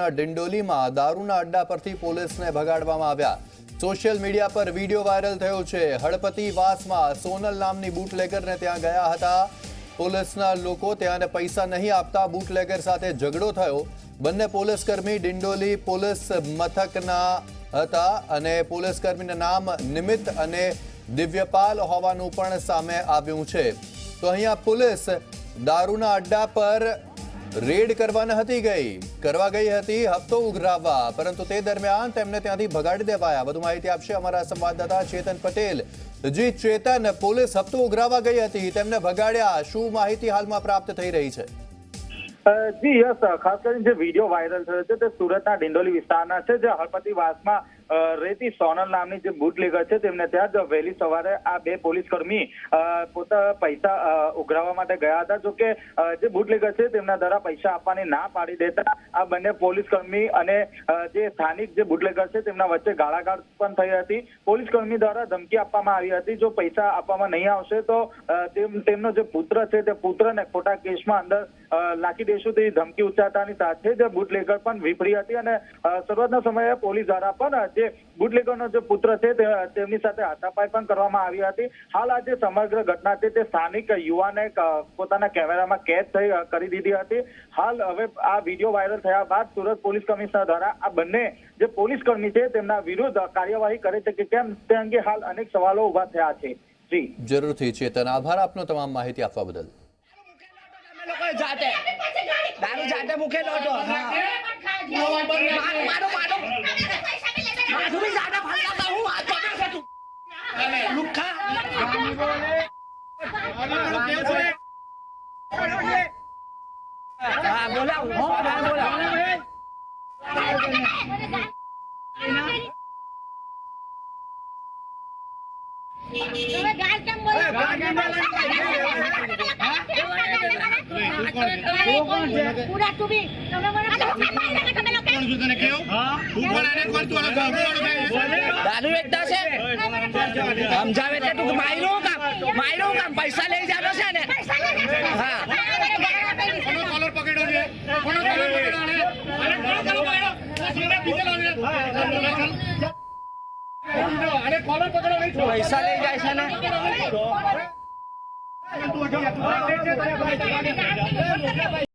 તાલુકાના ડિંડોલીમાં દારૂના અડ્ડા પરથી પોલીસને ભગાડવામાં આવ્યા। સોશિયલ મીડિયા પર વિડીયો વાયરલ થયો છે। હળપતિ વાસમાં સોનલ નામની બુટલેગરને ત્યાં ગયા હતા। પોલીસના લોકો ત્યાંને પૈસા નહીં આપતા બુટલેગર સાથે ઝઘડો થયો। બંને પોલીસકર્મી ડિંડોલી પોલીસ મથકના હતા અને પોલીસકર્મીના નામ નિમિત અને દિવ્યપાલ હોવાનું પણ સામે આવ્યું છે। તો અહીંયા પોલીસ દારૂના અડ્ડા પર રેડ કરવા ગઈ હતી હપ્તો ઉઘરાવવા, પરંતુ તે દરમિયાન તેમને ત્યાંથી ભગાડી દેવાયા। વધુ માહિતી આપશે અમારા સંવાદદાતા ચેતન પટેલ। જી ચેતન, પોલીસ હપ્તો ઉઘરાવવા ગઈ હતી, તેમને ભગાડ્યા, શું માહિતી હાલમાં પ્રાપ્ત થઈ રહી છે? જી યસ, ખાસ કરીને જે વિડીયો વાયરલ થયો છે તે સુરતના ડિંડોલી વિસ્તારના છે, જે હળપતિ વાસમાં રેતી સોનલ નામની જે બુટલેગર છે તેમને ત્યાં જ વહેલી સવારે આ બે પોલીસકર્મી પોતા પૈસા ઉઘરાવવા માટે ગયા હતા। જો કે જે બુટલેગર છે તેમના દ્વારા પૈસા આપવાની ના પાડી દેતા આ બંને પોલીસકર્મી અને જે સ્થાનિક જે બુટલેગર છે તેમના વચ્ચે ગાળાગાળ પણ થઈ હતી। પોલીસકર્મી દ્વારા ધમકી આપવામાં આવી હતી, જો પૈસા આપવામાં નહીં આવશે તો તેમનો જે પુત્ર છે તે પુત્રને ખોટા કેસમાં અંદર નાખી દેશું તેવી ધમકી ઉચ્ચારતાની સાથે જ બુટલેગર પણ વિફરી હતી અને શરૂઆતના સમયે પોલીસ દ્વારા પણ જે બુટલેગરનો જે પુત્ર છે તેમની સાથે હાથાપાઈ પણ કરવામાં આવી હતી। હાલ આ જે સમગ્ર ઘટના છે તે સ્થાનિક યુવાને પોતાના કેમેરામાં કેદ કરી દીધી હતી। હાલ હવે આ વિડીયો વાયરલ થયા બાદ સુરત પોલીસ કમિશનર દ્વારા આ બંને જે પોલીસકર્મી છે તેમના વિરુદ્ધ કાર્યવાહી કરે છે કે કેમ તે અંગે હાલ અનેક સવાલો ઉભા થયા છે। જી જરૂરથી ચેતન, આભાર આપનો તમામ માહિતી આપવા બદલ। दारू जाते मुखे लौटो मारो मारो माधुरी ज्यादा फंसा हूँ आज पकड़ से तू लुक्खा हाँ बोला बोला पूरा तू भी दारू एकदा છે સમજાવે તે તું માયરો કામ પૈસા લઈ જાનો છે ને હા કોનો કોલર પકડ્યો છે કોનો કોલર પકડ્યો છે અરે કોલર પકડો નહીં પૈસા લઈ જાય છે ને